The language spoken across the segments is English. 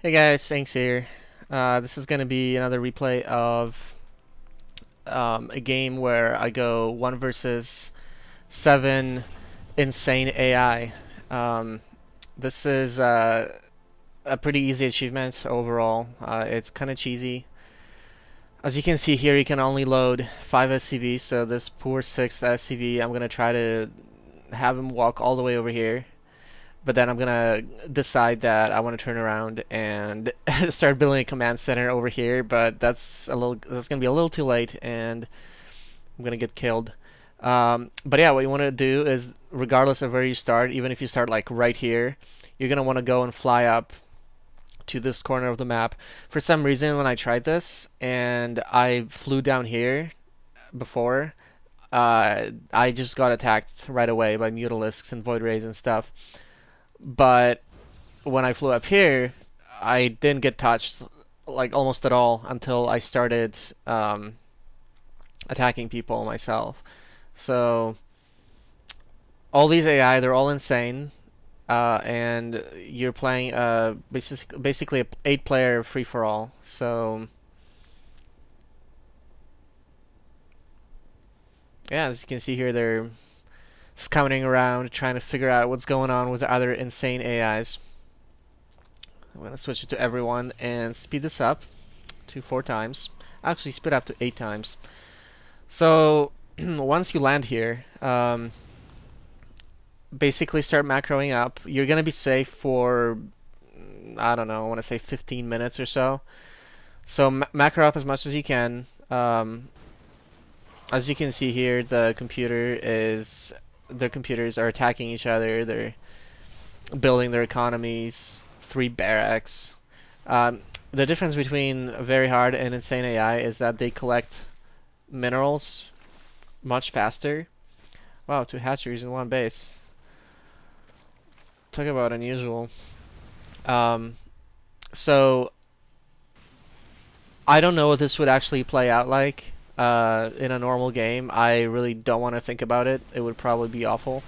Hey guys, thanks here. This is going to be another replay of a game where I go 1 versus 7 insane AI. This is a pretty easy achievement overall. It's kind of cheesy. As you can see here, you can only load 5 SCVs, so this poor 6th SCV, I'm going to try to have him walk all the way over here. But then I'm gonna decide that I want to turn around and start building a command center over here. But that's gonna be a little too late, and I'm gonna get killed. But yeah, what you want to do is, regardless of where you start, even if you start like right here, you're gonna want to go and fly up to this corner of the map. For some reason, when I tried this and I flew down here before, I just got attacked right away by mutalisks and void rays and stuff. But when I flew up here, I didn't get touched like almost at all until I started attacking people myself. So all these AI, they're all insane, and you're playing basically a 8-player free for all. So yeah, as you can see here, they're scouting around, trying to figure out what's going on with the other insane AIs. I'm going to switch it to everyone and speed this up to 4 times. Actually, speed up to 8 times. So, once you land here, basically start macroing up. You're going to be safe for, I don't know, I want to say 15 minutes or so. So, macro up as much as you can. As you can see here, their computers are attacking each other. They're building their economies, 3 barracks. The difference between very hard and insane AI is that they collect minerals much faster. Wow, 2 hatcheries in 1 base. Talk about unusual. So I don't know what this would actually play out like in a normal game. I really don't want to think about it. It would probably be awful.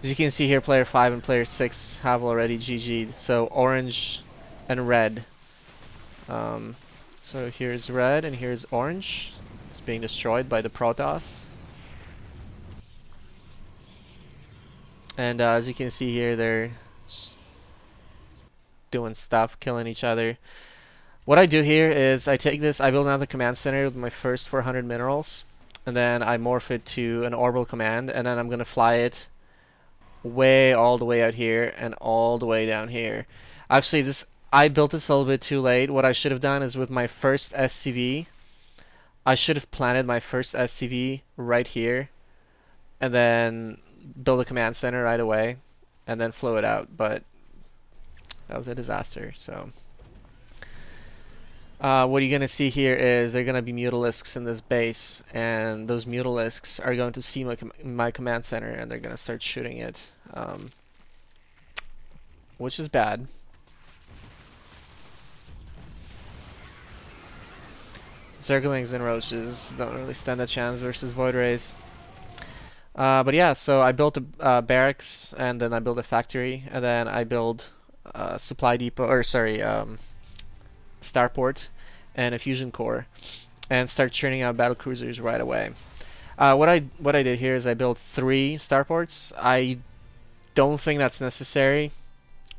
As you can see here, player 5 and player 6 have already GG'd. So orange and red. So here's red and here's orange. It's being destroyed by the Protoss. And as you can see here, they're doing stuff, killing each other. What I do here is I take this, I build another command center with my first 400 minerals, and then I morph it to an orbital command, and then I'm going to fly it way all the way out here and all the way down here. Actually, I built this a little bit too late. What I should have done is with my first SCV, I should have planted my first SCV right here, and then build a command center right away, and then flow it out, but that was a disaster, so... what you're going to see here is there are going to be mutalisks in this base, and those mutalisks are going to see my command center, and they're going to start shooting it, which is bad. Zerglings and roaches don't really stand a chance versus void rays. But yeah, so I built a barracks, and then I built a factory, and then I build a supply depot, or sorry, starport and a fusion core, and start churning out battle cruisers right away. What I did here is I built 3 starports. I don't think that's necessary.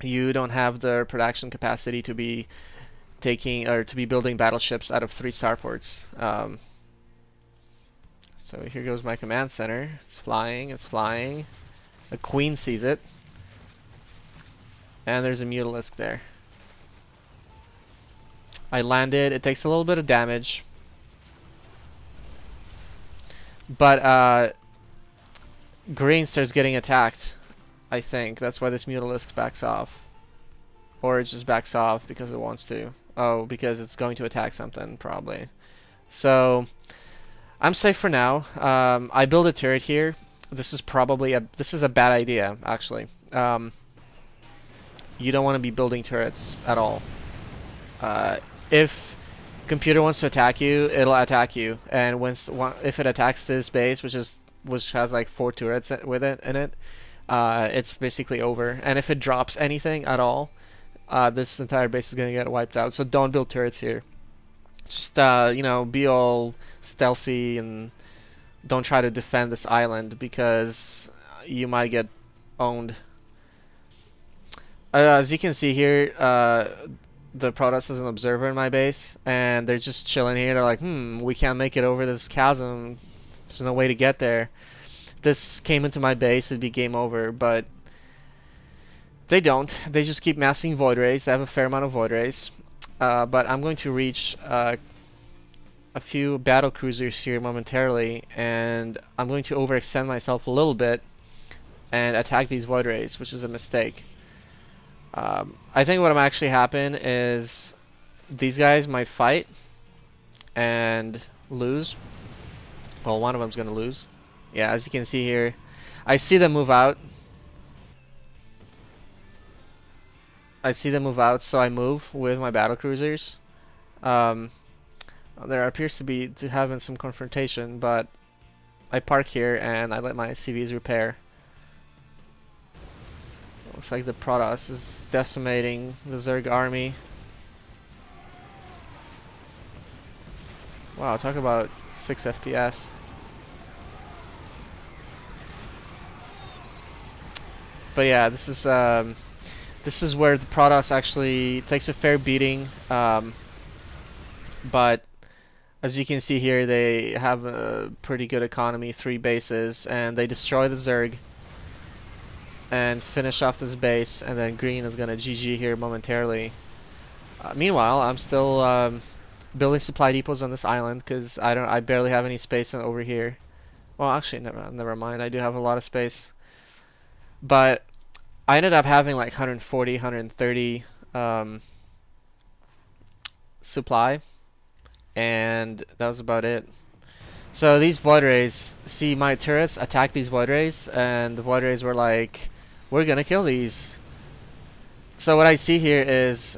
You don't have the production capacity to be building battleships out of 3 starports. So here goes my command center. It's flying. It's flying. A queen sees it, and there's a mutalisk there. I landed. It takes a little bit of damage, but green starts getting attacked. I think that's why this mutalisk backs off, or it just backs off because it wants to. Oh, because it's going to attack something probably. So I'm safe for now. I build a turret here. This is a bad idea actually. You don't want to be building turrets at all. If computer wants to attack you, it'll attack you, and if it attacks this base, which has like 4 turrets with it in it, it's basically over. And if it drops anything at all, this entire base is gonna get wiped out. So don't build turrets here. Just you know, be all stealthy and don't try to defend this island because you might get owned. As you can see here, the Protoss is an observer in my base, and they're just chilling here. They're like, we can't make it over this chasm. There's no way to get there. If this came into my base, it'd be game over, but they don't. They just keep massing Void Rays. They have a fair amount of Void Rays. But I'm going to reach a few battle cruisers here momentarily, and I'm going to overextend myself a little bit and attack these Void Rays, which is a mistake. I think what might actually happen is these guys might fight and lose. Well, one of them's going to lose. Yeah, as you can see here, I see them move out. So I move with my battle cruisers. There appears to having some confrontation, but I park here and I let my SCVs repair. Looks like the Protoss is decimating the Zerg army. Wow, talk about 6 FPS. But yeah, this is where the Protoss actually takes a fair beating. But as you can see here, they have a pretty good economy, 3 bases, and they destroy the Zerg and finish off this base, and then green is gonna GG here momentarily. Meanwhile, I'm still building supply depots on this island because I barely have any space over here. Well, actually, never mind. I do have a lot of space, but I ended up having like 140, 130 supply, and that was about it. So these Void Rays, see my turrets attack these Void Rays, and the Void Rays were like, we're gonna kill these. So what I see here is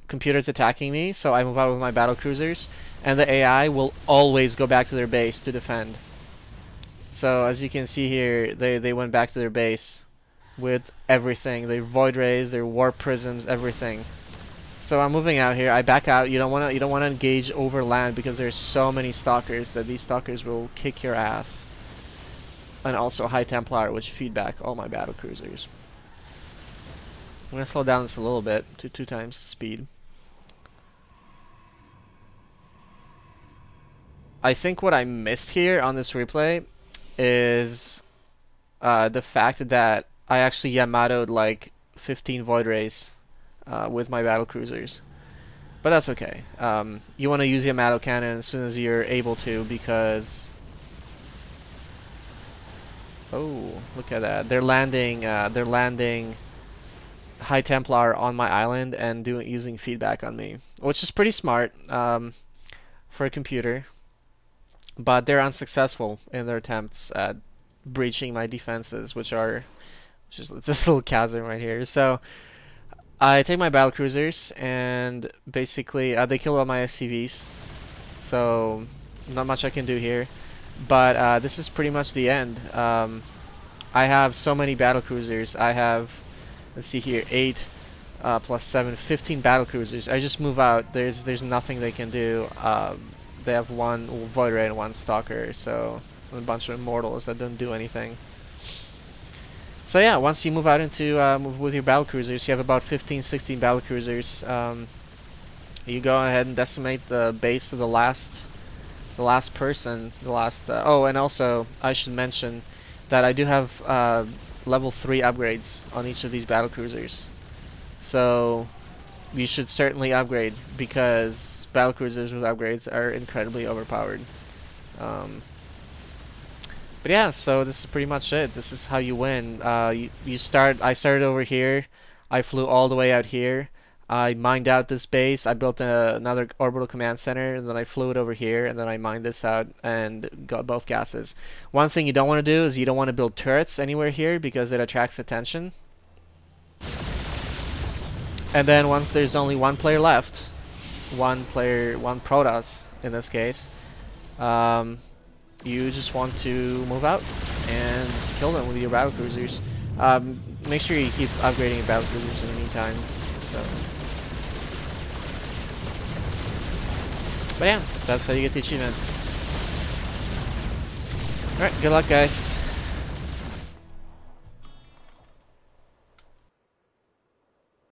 computers attacking me, so I move out with my battle cruisers, and the AI will always go back to their base to defend. So as you can see here, they went back to their base with everything, their Void Rays, their Warp Prisms, everything. So I'm moving out here. I back out. You don't want to engage over land because there's so many stalkers that these stalkers will kick your ass. And also High Templar, which feed back all my battle cruisers. I'm gonna slow down this a little bit to 2 times speed. I think what I missed here on this replay is the fact that I actually Yamato'd like 15 Void Rays with my battle cruisers, but that's okay. You want to use Yamato cannon as soon as you're able to, because oh, look at that! They're landing High Templar on my island and using feedback on me, which is pretty smart for a computer. But they're unsuccessful in their attempts at breaching my defenses, which is just a little chasm right here. So I take my battle cruisers and basically they kill all my SCVs. So not much I can do here. But this is pretty much the end. I have so many battle cruisers. I have, let's see here, 8 plus 7, 15 battle cruisers. I just move out. There's nothing they can do. They have 1 Void Ray and 1 Stalker, so a bunch of Immortals that don't do anything. So yeah, once you move out into move with your battle cruisers, you have about 15, 16 battle cruisers. You go ahead and decimate the base of the last person. Oh, and also I should mention that I do have level 3 upgrades on each of these battle cruisers. So you should certainly upgrade, because battle cruisers with upgrades are incredibly overpowered. But yeah, so this is pretty much it. This is how you win. I started over here. I flew all the way out here. I mined out this base. I built another orbital command center, and then I flew it over here, and then I mined this out and got both gases. One thing you don't want to do is you don't want to build turrets anywhere here because it attracts attention. And then once there's only 1 player left, 1 Protoss in this case, you just want to move out and kill them with your battle cruisers. make sure you keep upgrading your battle cruisers in the meantime. So, but yeah, that's how you get the achievement. Alright, good luck guys.